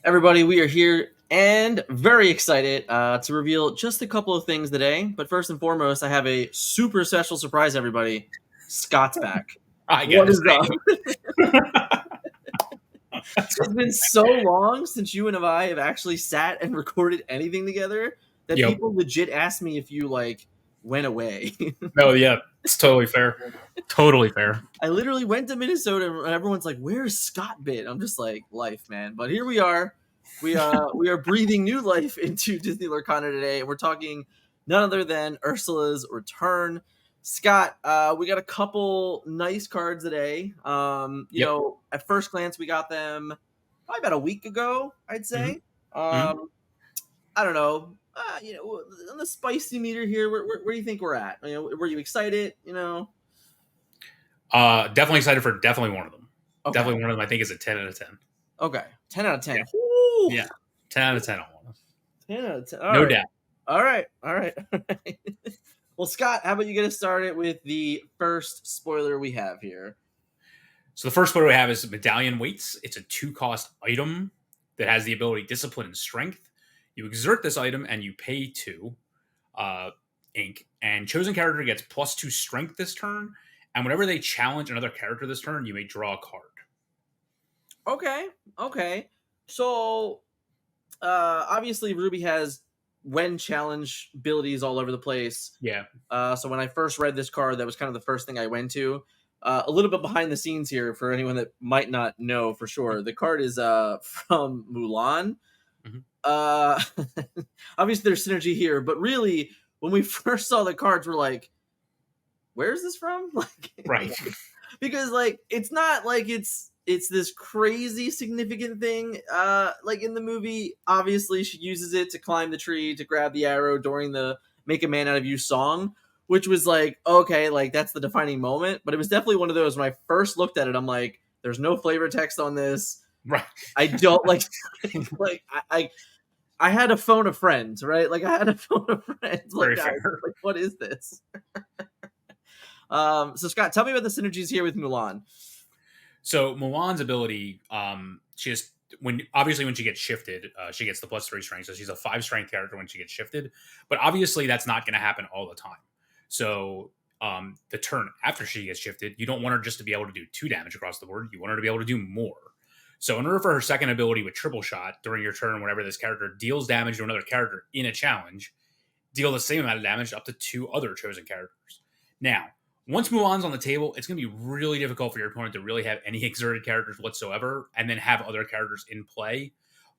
Everybody, we are here and very excited to reveal just a couple of things today. But first and foremost, I have a super special surprise, everybody. Scott's back. I What guess. is up? It's been so long since you and I have actually sat and recorded anything together that Yep. people legit ask me if you went away. No, yeah, it's totally fair. Totally fair. I literally went to Minnesota and everyone's like, "Where's Scott been?" I'm just like, "Life, man." But here we are. We are breathing new life into Disney Lorcana today, and we're talking none other than Ursula's return. Scott, we got a couple nice cards today. Yep. At first glance, we got them probably about a week ago, I'd hmm say. hmm I don't know. On the spicy meter here, where do you think we're at? Were you excited? Definitely excited for definitely one of them. Okay. Definitely one of them. I think is a 10 out of 10. Okay, 10 out of Yeah. 10. Woo! Yeah. 10 out of 10 on one. 10 out of 10. No doubt. All right. All right. All right. Well, Scott, how about you get us started with the first spoiler we have here? So the first photo we have is Medallion Weights. It's a 2-cost item that has the ability Discipline and Strength. You exert this item and you pay 2 ink, and chosen character gets +2 Strength this turn. And whenever they challenge another character this turn, you may draw a card. Okay. Okay. So, obviously, Ruby has when challenge abilities all over the place. Yeah. So when I first read this card, that was kind of the first thing I went to. A little bit behind the scenes here for anyone that might not know for sure. The card is from Mulan. Mhm. Uh, Obviously, there's synergy here, but really, when we first saw the cards, we're like, "Where's this from?" Right. Because it's not like it's this crazy significant thing. Like in the movie, obviously she uses it to climb the tree to grab the arrow during the "Make a Man Out of You" song, which was like, okay, like that's the defining moment. But it was definitely one of those when I first looked at it, I'm like, there's no flavor text on this. Right. I don't like like I had to phone a friend, right? Like I had to phone a friend. Like, Very guys, fair. like what is this? So Scott, tell me about the synergies here with Mulan. So Mulan's ability, she has when she gets shifted, she gets the +3 strength. So she's a 5 strength character when she gets shifted. But obviously that's not going to happen all the time. So the turn after she gets shifted, you don't want her just to be able to do 2 damage across the board. You want her to be able to do more. So in order for her second ability with triple shot during your turn, whenever this character deals damage to another character in a challenge, deal the same amount of damage up to 2 other chosen characters. Now, once Mulan's on the table, it's going to be really difficult for your opponent to really have any exerted characters whatsoever and then have other characters in play.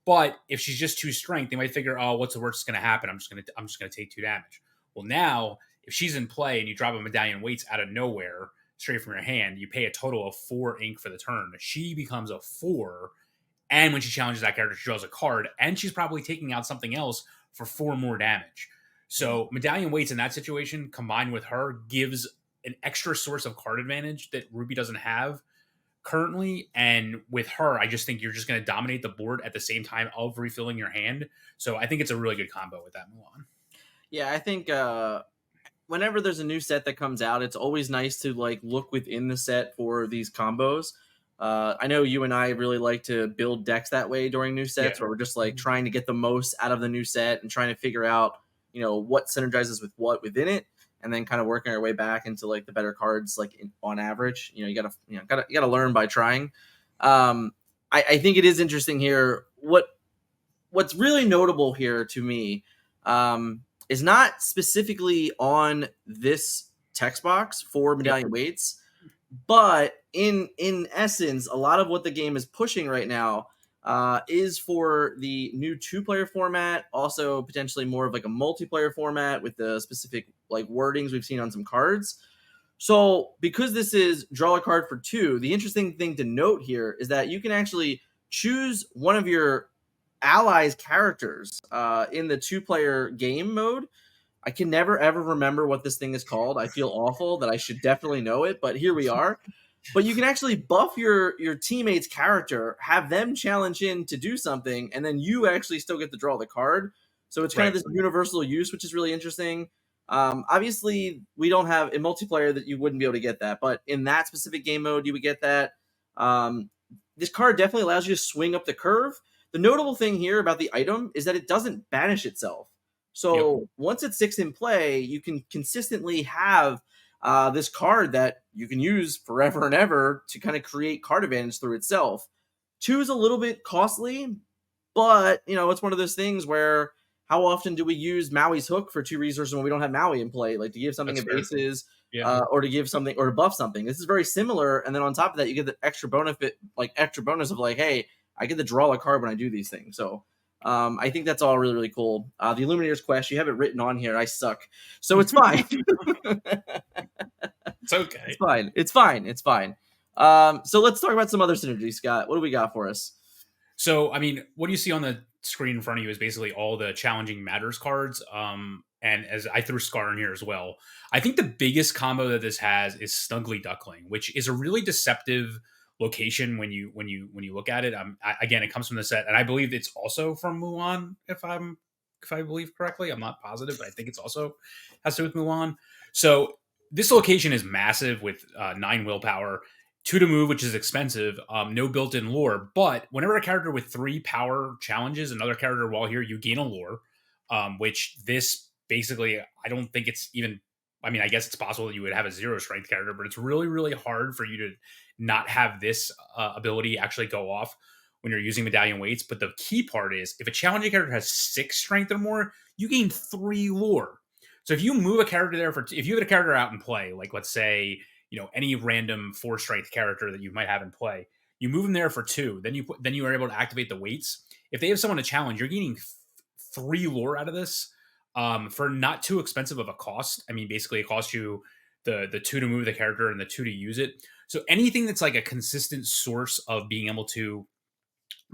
But if she's just 2 strength, they might figure, oh, what's the worst that's going to happen? I'm just going to take 2 damage. Well, now, if she's in play and you drop a Medallion Weights out of nowhere, straight from your hand, you pay a total of 4 ink for the turn. She becomes a 4, and when she challenges that character, she draws a card, and she's probably taking out something else for 4 more damage. So Medallion Weights in that situation, combined with her, gives an extra source of card advantage that Ruby doesn't have currently. And with her, I just think you're just going to dominate the board at the same time of refilling your hand. So I think it's a really good combo with that Mulan. Yeah, I think whenever there's a new set that comes out, it's always nice to look within the set for these combos. I know you and I really like to build decks that way during new sets, Yeah. where we're just trying to get the most out of the new set and trying to figure out what synergizes with what within it, and then kind of working our way back into the better cards on average. You gotta learn by trying. I think it is interesting here. What's really notable here to me is not specifically on this text box for Medallion Weights, but in essence, a lot of what the game is pushing right now is for the new 2-player format, also potentially more of a multiplayer format with the specific wordings we've seen on some cards. So because this is draw a card for 2, the interesting thing to note here is that you can actually choose one of your allies characters in the 2-player game mode. I can never ever remember what this thing is called. I feel awful that I should definitely know it, but here we are. But you can actually buff your teammate's character, have them challenge in to do something, and then you actually still get to draw the card. So it's kind of this universal use, which is really interesting. Obviously, we don't have in multiplayer that you wouldn't be able to get that, but in that specific game mode, you would get that. This card definitely allows you to swing up the curve. The notable thing here about the item is that it doesn't banish itself. Yep. So once it's 6 in play, you can consistently have this card that you can use forever and ever to kind of create card advantage through itself. 2 is a little bit costly, but it's one of those things where how often do we use Maui's hook for 2 resources when we don't have Maui in play? Like to give something That's a fair. bases, Yeah. or to give something or to buff something. This is very similar, and then on top of that, you get the extra bonus of like, hey, I get to draw a card when I do these things. So I think that's all really, really cool. The Illuminator's Quest, you have it written on here. I suck. So it's fine. It's okay. It's fine. It's fine. It's fine. So let's talk about some other synergy, Scott. What do we got for us? So, I mean, what do you see on the screen in front of you is basically all the challenging matters cards. And as I threw Scar in here as well, I think the biggest combo that this has is Snuggly Duckling, which is a really deceptive location when you look at it. Again, it comes from the set, and I believe it's also from Mulan. If I believe correctly, I'm not positive, but I think it's also has to do with Mulan. So this location is massive with 9 willpower. 2 to move, which is expensive, no built-in lore. But whenever a character with 3 power challenges another character while here, you gain a lore, which this basically, I don't think it's even, I mean, I guess it's possible that you would have a 0 strength character, but it's really, really hard for you to not have this ability actually go off when you're using Medallion Weights. But the key part is, if a challenging character has 6 strength or more, you gain 3 lore. So if you move a character there if you have a character out in play, like let's say, any random 4 strength character that you might have in play, you move them there for 2, then you are able to activate the weights. If they have someone to challenge, you're gaining 3 lore out of this, for not too expensive of a cost. I mean, basically it costs you the 2 to move the character and the 2 to use it. So anything that's like a consistent source of being able to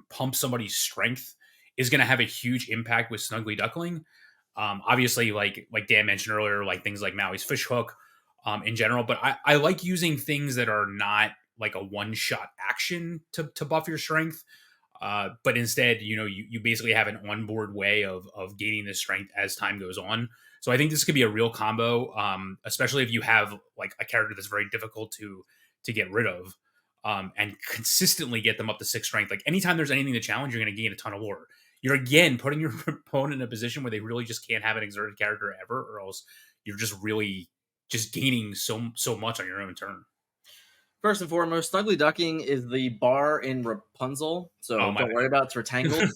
pump somebody's strength is going to have a huge impact with Snuggly Duckling. Obviously, like Dan mentioned earlier, like things like Maui's fish hook, in general. But I like using things that are not like a one-shot action to buff your strength. But instead, you basically have an onboard way of gaining this strength as time goes on. So I think this could be a real combo, especially if you have like a character that's very difficult to get rid of, and consistently get them up to 6 strength. Like anytime there's anything to challenge, you're going to gain a ton of lore. You're again putting your opponent in a position where they really just can't have an exerted character ever, or else you're just really just gaining so much on your own turn. First and foremost, Snuggly Ducking is the bar in Rapunzel, so don't worry about it's Retangled.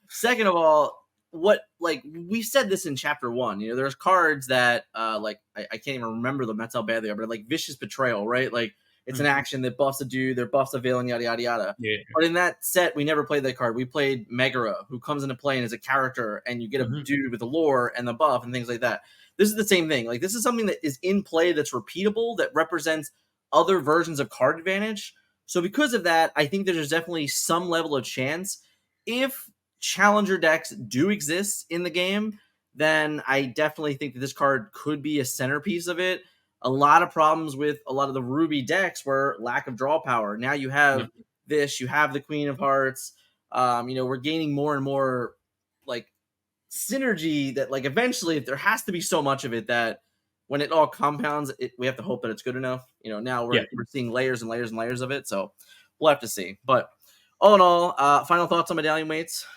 Second of all, we said this in chapter 1. There's cards that I can't even remember them. That's how bad they are. But like Vicious Betrayal, right? Like it's an action that buffs a dude, their buffs a villain, yada yada yada. Yeah. But in that set, we never played that card. We played Megara, who comes into play and is a character, and you get a dude with the lore and the buff and things like that. This is the same thing. Like this is something that is in play that's repeatable, that represents other versions of card advantage. So because of that, I think there's definitely some level of chance. If challenger decks do exist in the game, then I definitely think that this card could be a centerpiece of it. A lot of problems with a lot of the Ruby decks were lack of draw power. Now you have this, you have the Queen of Hearts. We're gaining more and more like synergy that like eventually there has to be so much of it that when it all compounds, we have to hope that it's good enough. Now we're seeing layers and layers and layers of it. So we'll have to see. But all in all, final thoughts on Medallion Weights?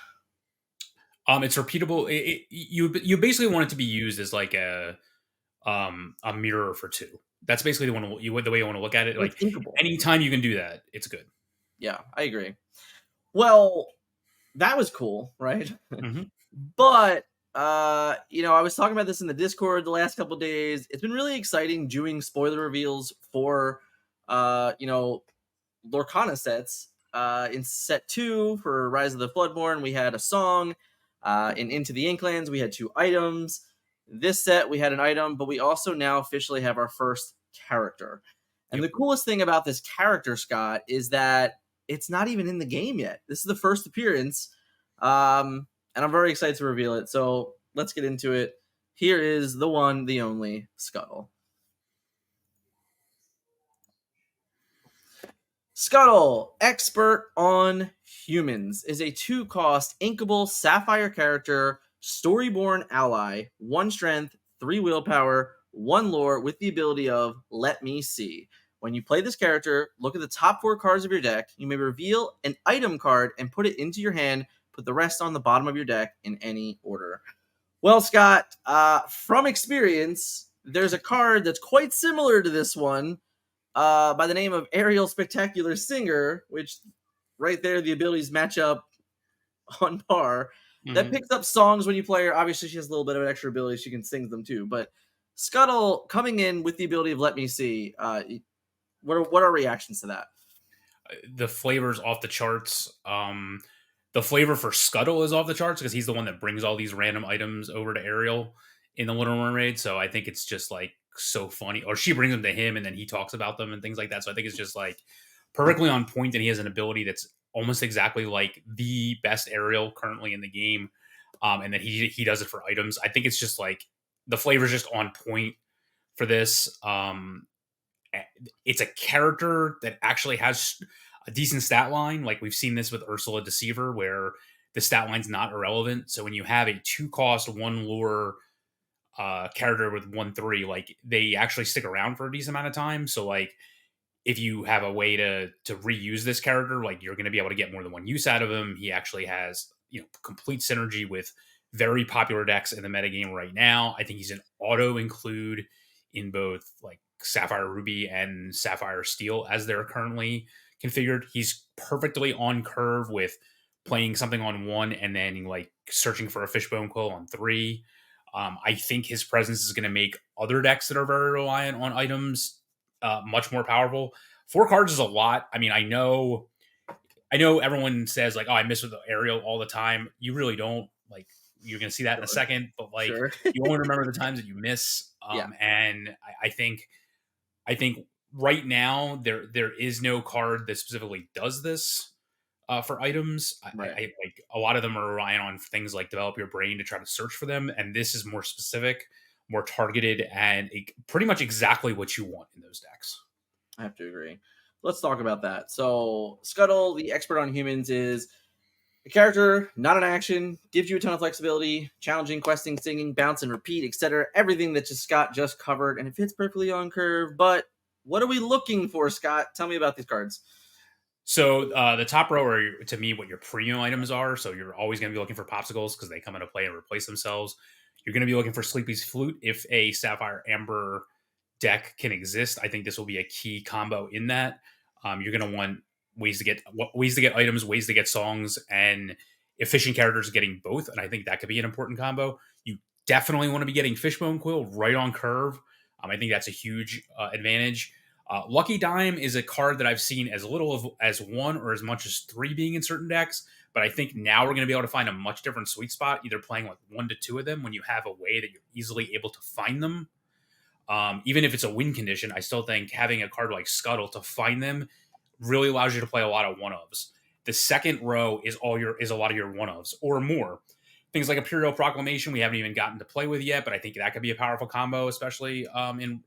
It's repeatable. You basically want it to be used as like a mirror for 2. That's basically the way you want to look at it. Like anytime you can do that, it's good. Yeah, I agree. Well, that was cool, right? But I was talking about this in the Discord the last couple days. It's been really exciting doing spoiler reveals for Lorcana sets. In set 2 for Rise of the Floodborn, we had a song. In Into the Inklands, we had 2 items. This set, we had an item, but we also now officially have our first character. And the coolest thing about this character, Scott, is that it's not even in the game yet. This is the first appearance. And I'm very excited to reveal it. So let's get into it. Here is the one, the only Scuttle. Scuttle, expert on humans, is a 2-cost inkable sapphire character, storyborn ally, 1 strength, 3 willpower, 1 lore with the ability of Let Me See. When you play this character, look at the top 4 cards of your deck. You may reveal an item card and put it into your hand. Put the rest on the bottom of your deck in any order. Well, Scott, from experience, there's a card that's quite similar to this one by the name of Aerial Spectacular Singer, which right there, the abilities match up on par. That picks up songs when you play her. Obviously, she has a little bit of an extra ability. She can sing them too. But Scuttle coming in with the ability of Let Me See. What are reactions to that? The flavor's off the charts. The flavor for Scuttle is off the charts because he's the one that brings all these random items over to Ariel in the Little Mermaid. So I think it's just like so funny. Or she brings them to him and then he talks about them and things like that. So I think it's just like perfectly on point, and he has an ability that's almost exactly like the best Ariel currently in the game. And then he does it for items. I think it's just like the flavor's just on point for this. It's a character that actually has a decent stat line. Like we've seen this with Ursula Deceiver, where the stat line's not irrelevant. So when you have a 2-cost, 1 lure character with 1/3, like they actually stick around for a decent amount of time. So like if you have a way to reuse this character, like you're going to be able to get more than one use out of him. He actually has, complete synergy with very popular decks in the metagame right now. I think he's an auto include in both like Sapphire Ruby and Sapphire Steel as they're currently configured. He's perfectly on curve with playing something on 1 and then like searching for a Fishbone Quill on 3. I think his presence is going to make other decks that are very reliant on items much more powerful. 4 cards is a lot. I mean, I know everyone says like, oh, I miss with the Ariel all the time. You really don't. Like, you're going to see that in a second, but like you only remember the times that you miss. And I think right now there is no card that specifically does this for items. Right. I like a lot of them are relying on things like develop your brain to try to search for them, and this is more specific, more targeted, and pretty much exactly what you want in those decks. I have to agree. Let's talk about that. So Scuttle, the expert on humans, is a character, not an action, gives you a ton of flexibility, challenging, questing, singing, bounce and repeat, etc. Everything that Scott just covered, and it fits perfectly on curve. But what are we looking for, Scott? Tell me about these cards. So the top row are, to me, what your premium items are. So you're always going to be looking for popsicles because they come into play and replace themselves. You're going to be looking for Sleepy's Flute if a Sapphire Amber deck can exist. I think this will be a key combo in that. You're going to want ways to get items, ways to get songs, and efficient characters getting both. And I think that could be an important combo. You definitely want to be getting Fishbone Quill right on curve. I think that's a huge advantage. Lucky Dime is a card that I've seen as little as 1 or as much as 3 being in certain decks. But I think now we're going to be able to find a much different sweet spot, either playing like 1 to 2 of them when you have a way that you're easily able to find them. Even if it's a win condition, I still think having a card like Scuttle to find them really allows you to play a lot of 1-ofs. The second row is a lot of your 1-ofs or more. Things like Imperial Proclamation we haven't even gotten to play with yet, but I think that could be a powerful combo, especially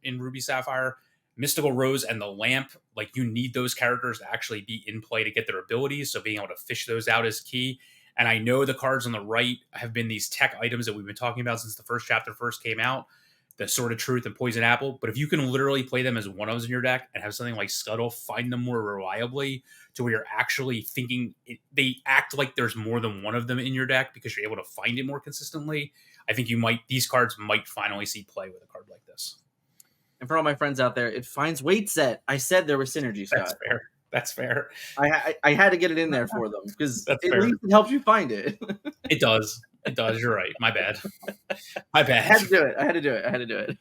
in Ruby Sapphire. Mystical Rose and the Lamp, like you need those characters to actually be in play to get their abilities, so being able to fish those out is key. And I know the cards on the right have been these tech items that we've been talking about since the first chapter first came out, the Sword of Truth and Poison Apple. But if you can literally play them as 1-ofs in your deck and have something like Scuttle find them more reliably to where you're actually thinking they act like there's more than one of them in your deck because you're able to find it more consistently, I think these cards might finally see play with a card like this. And for all my friends out there, it finds weight set. I said there was synergy, Scott. That's fair. I had to get it in there for them because at least it helps you find it. It does. You're right. My bad. I had to do it.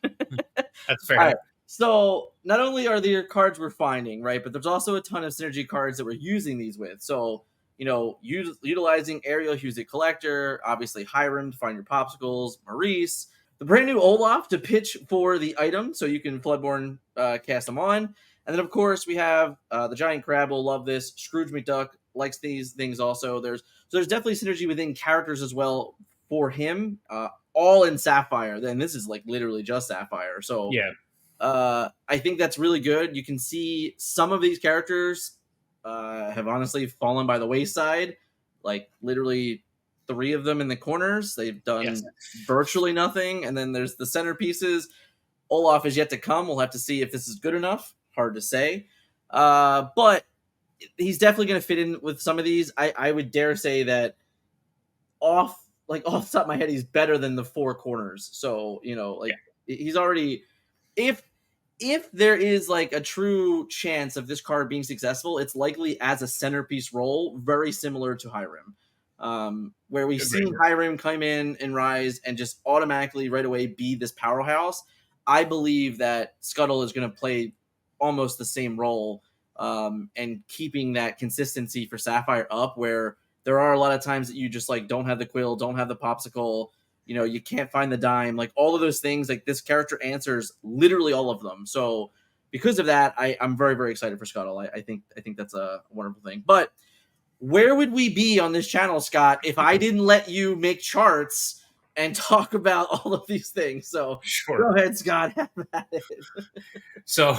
That's fair. All right. So not only are there cards we're finding, right, but there's also a ton of synergy cards that we're using these with. So, utilizing Ariel Huzik Collector, obviously Hiram to find your popsicles, Maurice, the brand new Olaf to pitch for the item so you can Floodborn cast them on. And then, of course, we have the Giant Crab will love this. Scrooge McDuck likes these things also. There's definitely synergy within characters as well for him, all in Sapphire. Then this is like literally just Sapphire. So yeah, I think that's really good. You can see some of these characters have honestly fallen by the wayside. Like literally 3 of them in the corners. They've done virtually nothing. And then there's the centerpieces. Olaf is yet to come. We'll have to see if this is good enough. hard to say. But he's definitely going to fit in with some of these. I would dare say that off the top of my head, he's better than the four corners. So Yeah, he's already if there is like a true chance of this card being successful, it's likely as a centerpiece role, very similar to Hiram, where we've agreed. seen Hiram come in and rise and just automatically right away be this powerhouse. I believe that Scuttle is going to play almost the same role, and keeping that consistency for Sapphire up, where there are a lot of times that you just like don't have the quill, don't have the popsicle, you can't find the dime, like all of those things, like this character answers literally all of them. So because of that, I'm very, very excited for Scuttle. I think that's a wonderful thing. But where would we be on this channel, Scott, if I didn't let you make charts and talk about all of these things? So Sure. go ahead, Scott. Have at it. So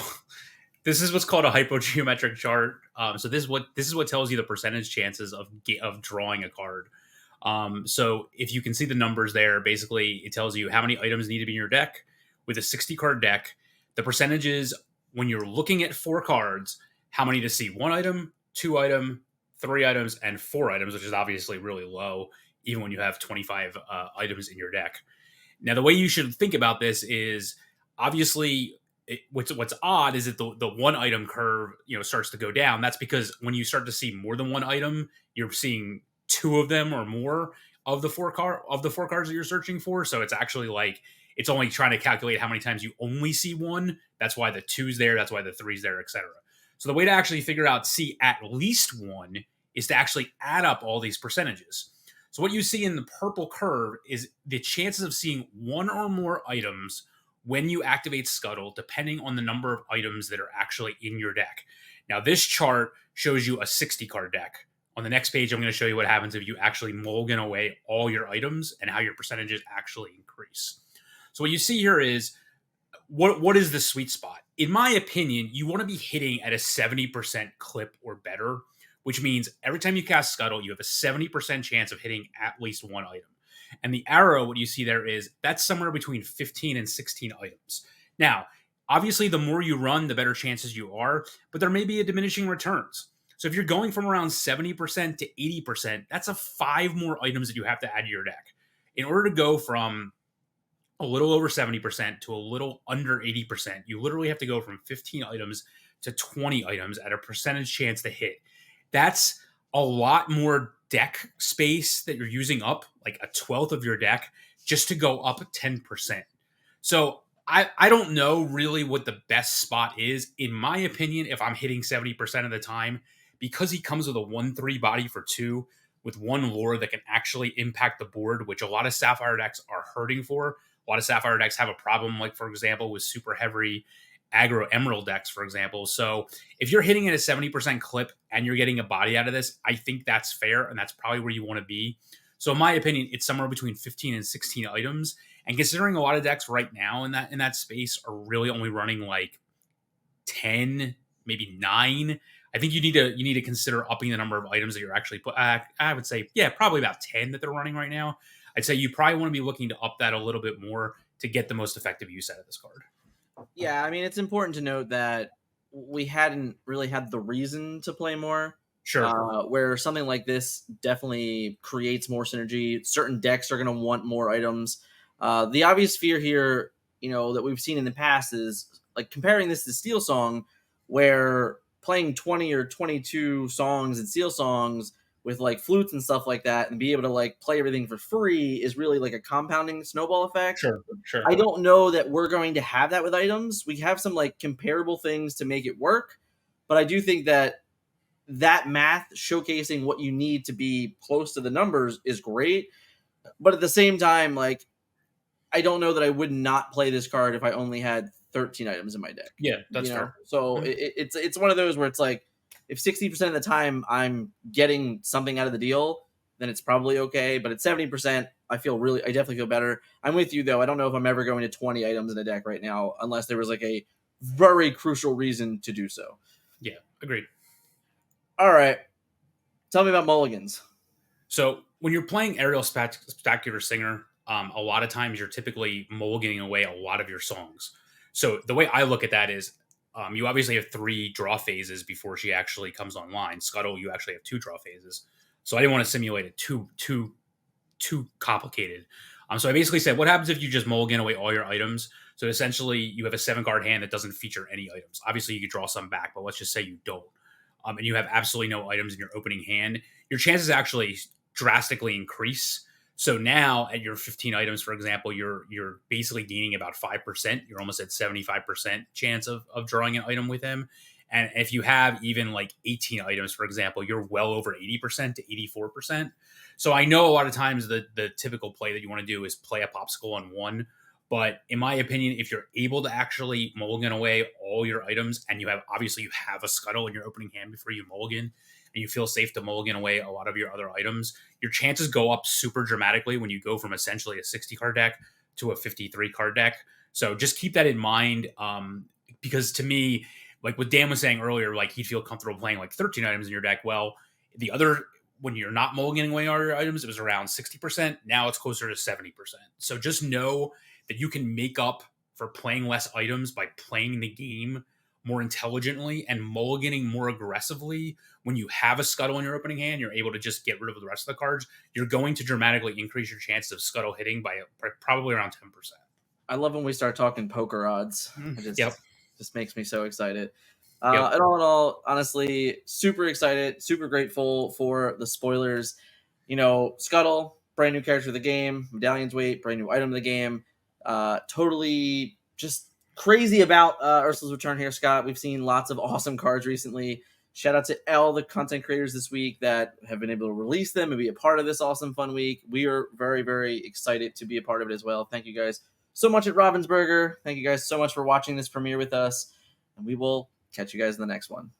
this is what's called a hypogeometric chart. So this is what tells you the percentage chances of drawing a card. So if you can see the numbers there, basically it tells you how many items need to be in your deck. With a 60 card deck, the percentages when you're looking at 4 cards, how many to see 1 item, 2 item, 3 items, and 4 items, which is obviously really low, even when you have 25 items in your deck. Now, the way you should think about this is obviously what's odd is that the 1 item curve starts to go down. That's because when you start to see more than 1 item, you're seeing 2 of them or more of the 4 cards that you're searching for. So it's actually like it's only trying to calculate how many times you only see 1. That's why the 2's there. That's why the 3's there, etc. So the way to actually figure out see at least 1 is to actually add up all these percentages. So what you see in the purple curve is the chances of seeing 1 or more items when you activate Scuttle, depending on the number of items that are actually in your deck. Now, this chart shows you a 60 card deck. On the next page, I'm going to show you what happens if you actually mulligan away all your items and how your percentages actually increase. So what you see here is what is the sweet spot? In my opinion, you want to be hitting at a 70% clip or better, which means every time you cast Scuttle, you have a 70% chance of hitting at least 1 item. And the arrow, what you see there is that's somewhere between 15 and 16 items. Now, obviously, the more you run, the better chances you are, but there may be a diminishing returns. So if you're going from around 70% to 80%, that's a 5 more items that you have to add to your deck. In order to go from a little over 70% to a little under 80%, you literally have to go from 15 items to 20 items at a percentage chance to hit. That's a lot more deck space that you're using up, like a 12th of your deck, just to go up 10%. So I don't know really what the best spot is. In my opinion, if I'm hitting 70% of the time, because he comes with a 1/3 body for 2, with 1 lore that can actually impact the board, which a lot of Sapphire decks are hurting for. A lot of Sapphire decks have a problem, like, for example, with super heavy aggro Emerald decks, for example. So if you're hitting at a 70% clip and you're getting a body out of this, I think that's fair, and that's probably where you want to be. So in my opinion, it's somewhere between 15 and 16 items. And considering a lot of decks right now in that space are really only running like 10, maybe 9, I think you need to consider upping the number of items that you're actually put. I would say, yeah, probably about 10 that they're running right now. I'd say you probably want to be looking to up that a little bit more to get the most effective use out of this card. Yeah, I mean, it's important to note that we hadn't really had the reason to play more. Sure. Where something like this definitely creates more synergy. Certain decks are going to want more items. The obvious fear here, that we've seen in the past is like comparing this to Steel Song, where playing 20 or 22 songs and Steel Songs with like flutes and stuff like that and be able to like play everything for free is really like a compounding snowball effect. Sure. I don't know that we're going to have that with items. We have some like comparable things to make it work, but I do think that math showcasing what you need to be close to the numbers is great. But at the same time, like, I don't know that I would not play this card if I only had 13 items in my deck. Yeah, that's fair. So it's one of those where it's like, if 60% of the time I'm getting something out of the deal, then it's probably okay. But at 70%, I definitely feel better. I'm with you though. I don't know if I'm ever going to 20 items in a deck right now, unless there was like a very crucial reason to do so. Yeah, agreed. All right. Tell me about mulligans. So when you're playing Aerial Spectacular Singer, a lot of times you're typically mulliganing away a lot of your songs. So the way I look at that is You obviously have 3 draw phases before she actually comes online. Scuttle, you actually have 2 draw phases. So I didn't want to simulate it too complicated. So I basically said, what happens if you just mulligan away all your items? So essentially, you have a 7 card hand that doesn't feature any items. Obviously, you could draw some back, but let's just say you don't, and you have absolutely no items in your opening hand. Your chances actually drastically increase. So now, at your 15 items, for example, you're basically gaining about 5%. You're almost at 75% chance of drawing an item with him. And if you have even like 18 items, for example, you're well over 80% to 84%. So I know a lot of times the typical play that you want to do is play a popsicle on 1. But in my opinion, if you're able to actually mulligan away all your items, and you have a scuttle in your opening hand before you mulligan, and you feel safe to mulligan away a lot of your other items, your chances go up super dramatically when you go from essentially a 60 card deck to a 53 card deck. So just keep that in mind, because to me, like what Dan was saying earlier, like he'd feel comfortable playing like 13 items in your deck. Well, the other, when you're not mulliganing away all your items, it was around 60%. Now it's closer to 70%. So just know that you can make up for playing less items by playing the game more intelligently and mulliganing more aggressively. When you have a scuttle in your opening hand, you're able to just get rid of the rest of the cards. You're going to dramatically increase your chances of scuttle hitting by probably around 10%. I love when we start talking poker odds. It Yep. just makes me so excited. Yep. And all in all, honestly, super excited, super grateful for the spoilers. Scuttle, brand new character of the game. Medallion's Weight, brand new item of the game. Totally just crazy about Ursula's return here, Scott. We've seen lots of awesome cards recently. Shout out to all the content creators this week that have been able to release them and be a part of this awesome fun week. We are very, very excited to be a part of it as well. Thank you guys so much at Ravensburger. Thank you guys so much for watching this premiere with us. And we will catch you guys in the next one.